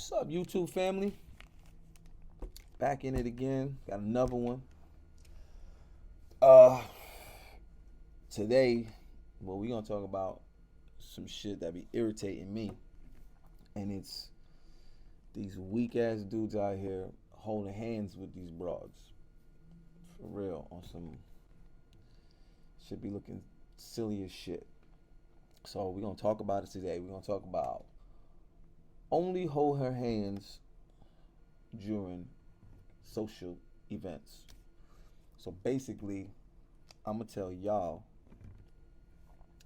What's up, YouTube family? Back in it again. Got another one. Uh, Today, well, we gonna talk about some shit that be irritating me, and it's these weak ass dudes out here holding hands with these broads. For real, on some should be looking silly as shit. So we gonna talk about it today. We gonna talk about only hold her hands during social events. So basically, I'm gonna tell y'all,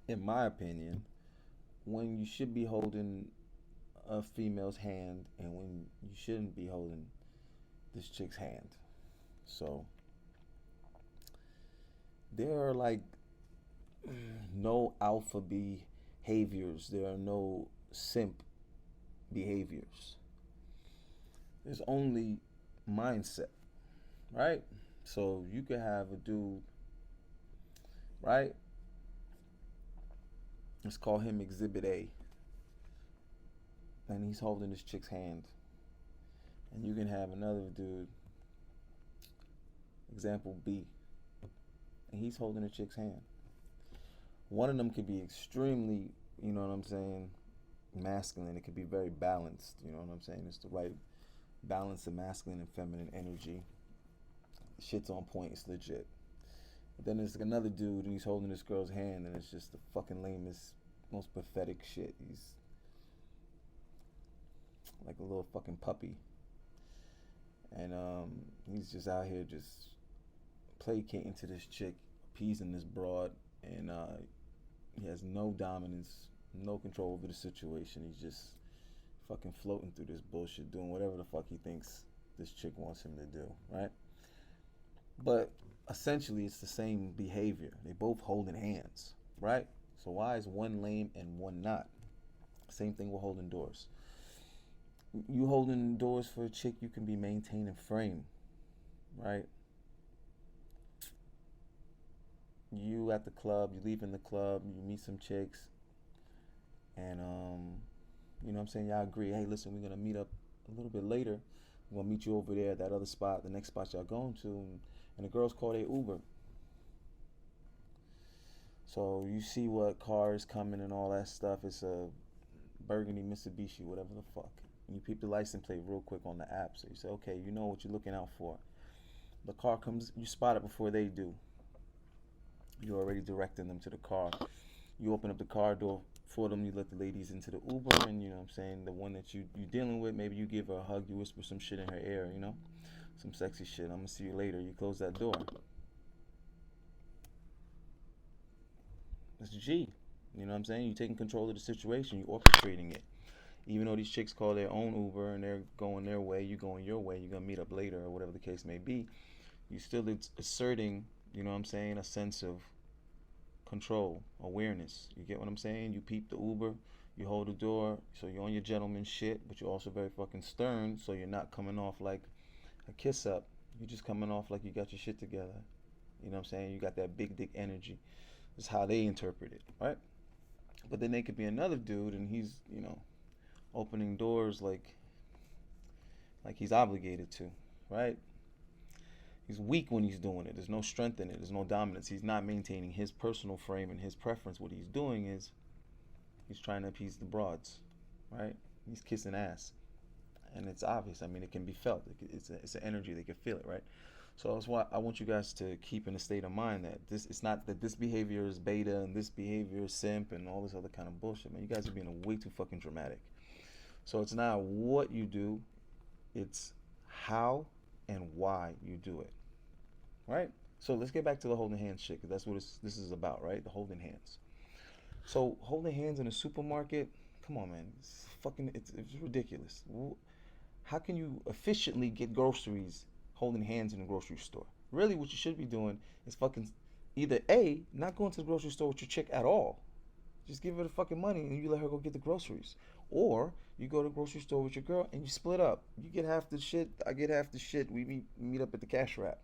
in my opinion, when you should be holding a female's hand and when you shouldn't be holding this chick's hand. So there are like no alpha behaviors. There are no simp behaviors. There's only mindset, right? So you could have a dude, right? Let's call him Exhibit A. And he's holding this chick's hand. And you can have another dude, example B, and he's holding a chick's hand. One of them could be extremely, you know what I'm saying, masculine. It could be very balanced, you know what I'm saying? It's the right balance of masculine and feminine energy. Shit's on point, it's legit. But then there's another dude and he's holding this girl's hand and it's just the fucking lamest, most pathetic shit. He's like a little fucking puppy. And he's just out here just placating to this chick, appeasing this broad, and he has no dominance, no control over the situation. He's just fucking floating through this bullshit, doing whatever the fuck he thinks this chick wants him to do, right? But essentially, it's the same behavior. They both holding hands, right? So why is one lame and one not? Same thing with holding doors. You holding doors for a chick, you can be maintaining frame, right? You at the club, you leaving the club, you meet some chicks, and you know what I'm saying, y'all agree, hey, listen, we're gonna meet up a little bit later. We're gonna meet you over there at that other spot, the next spot y'all going to, and the girls call their Uber. So you see what car is coming and all that stuff. It's a burgundy Mitsubishi, whatever the fuck. And you peep the license plate real quick on the app. So you say, okay, you know what you're looking out for. The car comes, you spot it before they do. You're already directing them to the car. You open up the car door for them, you let the ladies into the Uber, and you know what I'm saying, the one that you're dealing with, maybe you give her a hug, you whisper some shit in her ear, you know? Some sexy shit. I'm gonna see you later. You close that door. That's G. You know what I'm saying? You're taking control of the situation. You're orchestrating it. Even though these chicks call their own Uber and they're going their way, you going your way, you're going to meet up later or whatever the case may be, you still asserting, you know what I'm saying, a sense of control, awareness. You get what I'm saying? You peep the Uber, you hold the door, so you're on your gentleman shit, but you're also very fucking stern, so you're not coming off like a kiss up. You're just coming off like you got your shit together. You know what I'm saying? You got that big dick energy. That's how they interpret it, right? But then they could be another dude and he's, you know, opening doors like he's obligated to, right? He's weak when he's doing it. There's no strength in it. There's no dominance. He's not maintaining his personal frame and his preference. What he's doing is he's trying to appease the broads, right? He's kissing ass. And it's obvious. I mean, it can be felt. It's an energy. They can feel it, right? So that's why I want you guys to keep in a state of mind that it's not that this behavior is beta and this behavior is simp and all this other kind of bullshit, man. You guys are being way too fucking dramatic. So it's not what you do, it's how and why you do it, right? So let's get back to the holding hands shit, because that's what this is about, right? The holding hands. So holding hands in a supermarket, come on, man, it's ridiculous. How can you efficiently get groceries holding hands in a grocery store? Really, what you should be doing is fucking either A, not going to the grocery store with your chick at all. Just give her the fucking money and you let her go get the groceries. Or you go to the grocery store with your girl and you split up. You get half the shit, I get half the shit. We meet up at the cash wrap.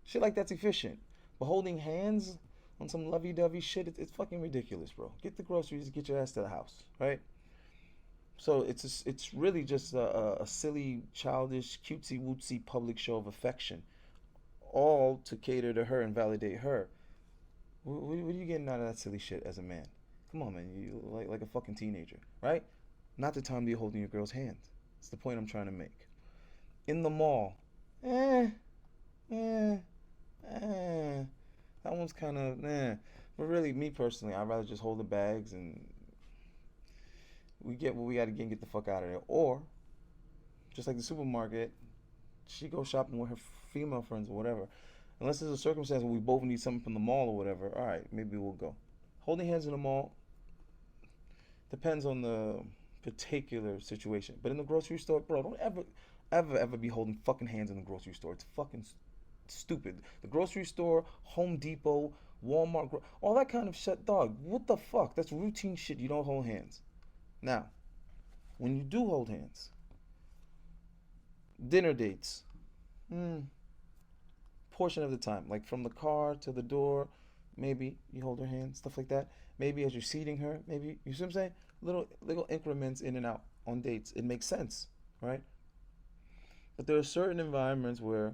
Shit like that's efficient. But holding hands on some lovey-dovey shit, it's fucking ridiculous, bro. Get the groceries, get your ass to the house, right? So it's really just a silly, childish, cutesy wootsy public show of affection, all to cater to her and validate her. What are you getting out of that silly shit as a man? Come on, man. You like a fucking teenager, right? Not the time to be holding your girl's hand. It's the point I'm trying to make. In the mall, eh, eh, eh. That one's kind of eh. But really, me personally, I'd rather just hold the bags and we get what we got to get and get the fuck out of there. Or just like the supermarket, she goes shopping with her female friends or whatever. Unless there's a circumstance where we both need something from the mall or whatever, all right, maybe we'll go. Holding hands in the mall depends on the particular situation. But in the grocery store, bro, don't ever be holding fucking hands in the grocery store. It's fucking stupid. The grocery store, Home Depot, Walmart, all that kind of shit, dog. What the fuck? That's routine shit. You don't hold hands. Now, when you do hold hands, dinner dates, hmm, portion of the time, like from the car to the door, maybe you hold her hand, stuff like that. Maybe as you're seating her, maybe you see what I'm saying? Little increments in and out on dates. It makes sense, right? But there are certain environments where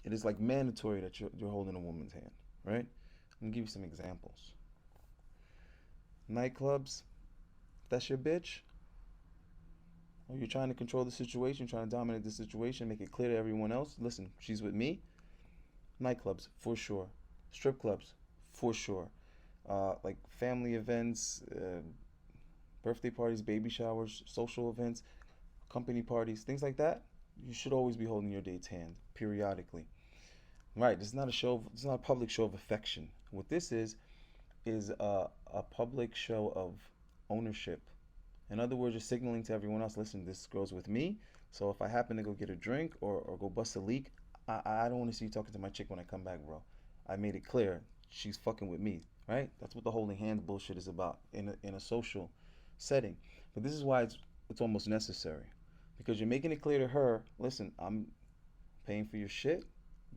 it is like mandatory that you're holding a woman's hand, right? I'm gonna give you some examples. Nightclubs, if that's your bitch, or you're trying to control the situation, trying to dominate the situation, make it clear to everyone else, listen, she's with me. Nightclubs, for sure. Strip clubs, for sure. Like family events, birthday parties, baby showers, social events, company parties, things like that. You should always be holding your date's hand periodically. Right? This is not a show. It's not a public show of affection. What this is a public show of ownership. In other words, you're signaling to everyone else, listen, this girl's with me. So if I happen to go get a drink or go bust a leak, I don't want to see you talking to my chick when I come back, bro. I made it clear she's fucking with me, right? That's what the holding hands bullshit is about in a social setting. But this is why it's almost necessary because you're making it clear to her, listen, I'm paying for your shit.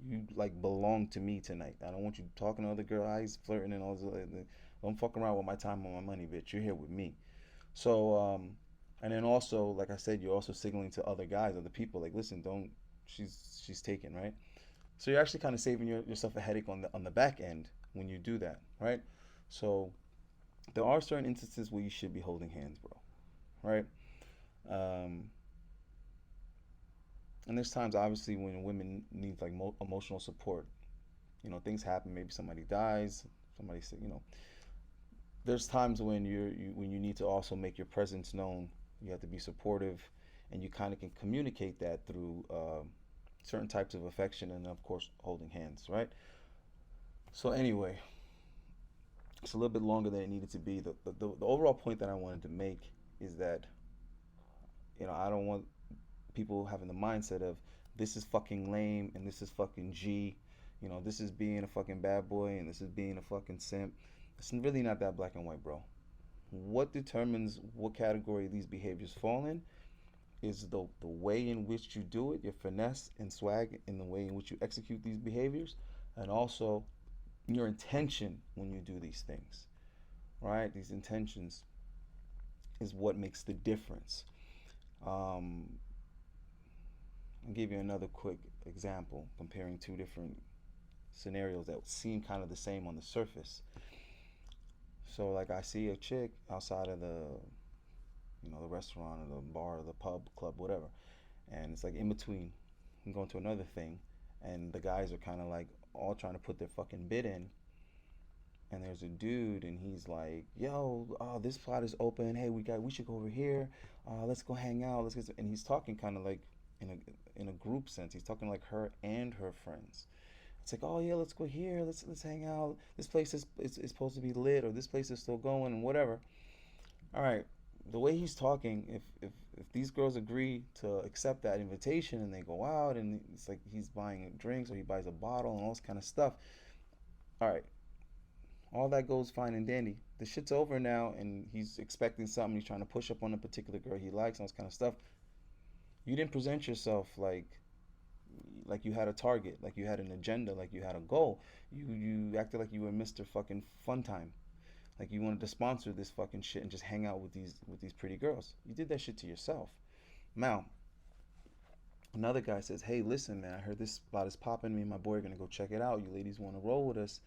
You like belong to me tonight. I don't want you talking to other girl eyes, flirting and all this. Don't fuck around with my time and my money, bitch. You're here with me. So, and then also, like I said, you're also signaling to other guys, other people, like, listen, don't. She's taken, right? So you're actually kind of saving yourself a headache on the back end when you do that, right? So there are certain instances where you should be holding hands, bro, right? Um, and there's times, obviously, when women need like emotional support. You know, things happen. Maybe somebody dies. Somebody, you know, there's times when when you need to also make your presence known. You have to be supportive, and you kind of can communicate that through certain types of affection, and of course, holding hands, right? So anyway, it's a little bit longer than it needed to be. The overall point that I wanted to make is that I don't want people having the mindset of this is fucking lame and this is fucking G. This is being a fucking bad boy and this is being a fucking simp. It's really not that black and white, bro. What determines what category these behaviors fall in is the way in which you do it, your finesse and swag in the way in which you execute these behaviors, and also your intention when you do these things, right? These intentions is what makes the difference. I'll give you another quick example comparing two different scenarios that seem kind of the same on the surface. So like I see a chick outside of the restaurant or the bar or the pub, club, whatever, and it's like in between. I'm going to another thing, and the guys are kind of like all trying to put their fucking bid in. And there's a dude, and he's like, "Yo, this spot is open. Hey, we should go over here. Let's go hang out. Let's get." And he's talking kind of like in a group sense. He's talking like her and her friends. It's like, "Oh yeah, let's go here. Let's hang out. This place is supposed to be lit, or this place is still going, and whatever." All right, the way he's talking, if these girls agree to accept that invitation and they go out, and it's like he's buying drinks or he buys a bottle and all this kind of stuff. All right, all that goes fine and dandy. The shit's over now, and he's expecting something. He's trying to push up on a particular girl he likes and all this kind of stuff. You didn't present yourself like you had a target, like you had an agenda, like you had a goal. You acted like you were Mr. fucking Fun Time. Like you wanted to sponsor this fucking shit and just hang out with these pretty girls. You did that shit to yourself. Now, another guy says, "Hey, listen, man, I heard this about is popping. Me and my boy are gonna go check it out. You ladies want to roll with us?"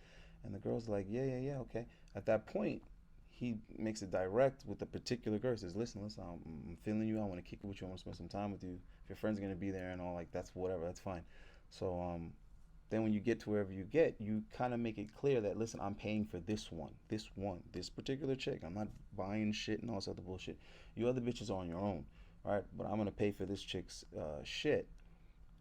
And the girl's like, "Yeah, yeah, yeah, okay." At that point, he makes it direct with the particular girl. He says, "Listen, listen, I'm feeling you. I want to kick it with you. I want to spend some time with you. If your friend's gonna be there and all, like that's whatever. That's fine." So then when you get to wherever you get, you kind of make it clear that listen, I'm paying for this particular chick. I'm not buying shit and all this other bullshit. You other bitches are on your own, all right? But I'm gonna pay for this chick's shit.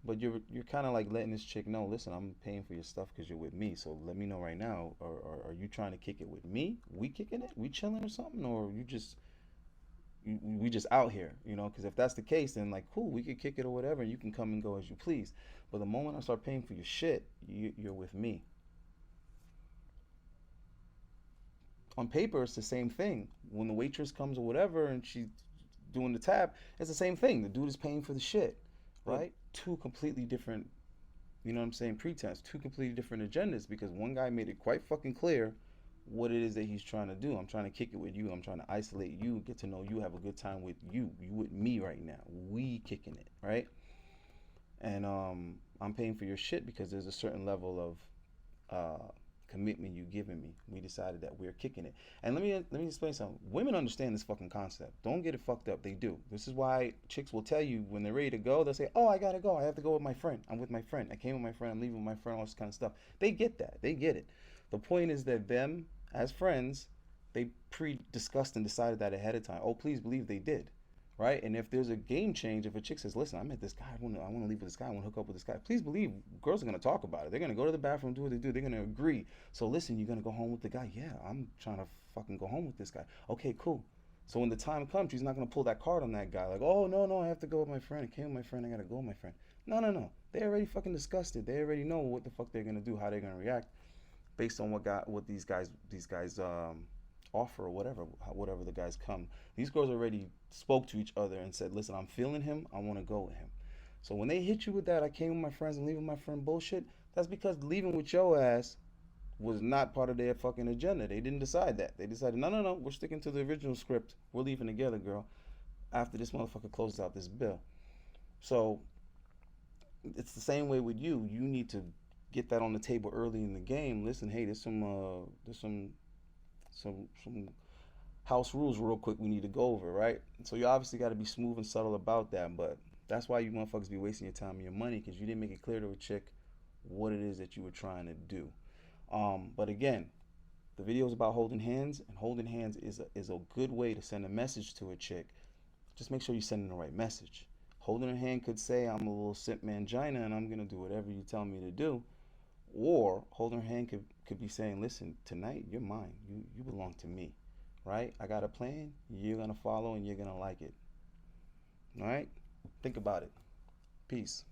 But you're kind of like letting this chick know, listen, I'm paying for your stuff because you're with me. So let me know right now, or are you trying to kick it with me? We kicking it? We chilling or something? Or we just out here, you know? Because if that's the case, then like cool, we could kick it or whatever, and you can come and go as you please. But the moment I start paying for your shit, you're with me. On paper, it's the same thing. When the waitress comes or whatever, and she's doing the tab, it's the same thing. The dude is paying for the shit, right? Two completely different, you know what I'm saying, pretense, two completely different agendas because one guy made it quite fucking clear what it is that he's trying to do. I'm trying to kick it with you. I'm trying to isolate you, get to know you, have a good time with you. You with me right now. We kicking it, right? And I'm paying for your shit because there's a certain level of commitment you giving me. We decided that we're kicking it. And let me explain something. Women understand this fucking concept. Don't get it fucked up. They do. This is why chicks will tell you when they're ready to go, they'll say, "Oh, I gotta go. I have to go with my friend. I'm with my friend. I came with my friend. I'm leaving with my friend. All this kind of stuff." They get that. They get it. The point is that them as friends, they pre-discussed and decided that ahead of time. Oh, please believe they did, right? And if there's a game change, if a chick says, "Listen, I met this guy. I want to leave with this guy. I want to hook up with this guy," please believe girls are gonna talk about it. They're gonna go to the bathroom, do what they do. They're gonna agree. So listen, you're gonna go home with the guy. Yeah, I'm trying to fucking go home with this guy. Okay, cool. So when the time comes, she's not gonna pull that card on that guy. Like, oh no, no, I have to go with my friend. I came with my friend. I gotta go with my friend. No, no, no. They already fucking discussed it. They already know what the fuck they're gonna do, how they're gonna react, based on what these guys offer or whatever the guys come. These girls already spoke to each other and said, "Listen, I'm feeling him. I want to go with him." So when they hit you with that, "I came with my friends and leaving my friend" bullshit, that's because leaving with your ass was not part of their fucking agenda. They didn't decide that. They decided, no, no, no, we're sticking to the original script. We're leaving together, girl. After this motherfucker closes out this bill. So it's the same way with you. You need to get that on the table early in the game. Listen, hey, there's some house rules real quick we need to go over, right? So you obviously got to be smooth and subtle about that, but that's why you motherfuckers be wasting your time and your money because you didn't make it clear to a chick what it is that you were trying to do. But again, the video is about holding hands, and holding hands is a good way to send a message to a chick. Just make sure you're sending the right message. Holding her hand could say, "I'm a little simp mangina and I'm gonna do whatever you tell me to do," or holding her hand could be saying, "Listen, tonight you're mine. You belong to me, right? I got a plan. You're gonna follow and you're gonna like it. All right? Think about it. Peace."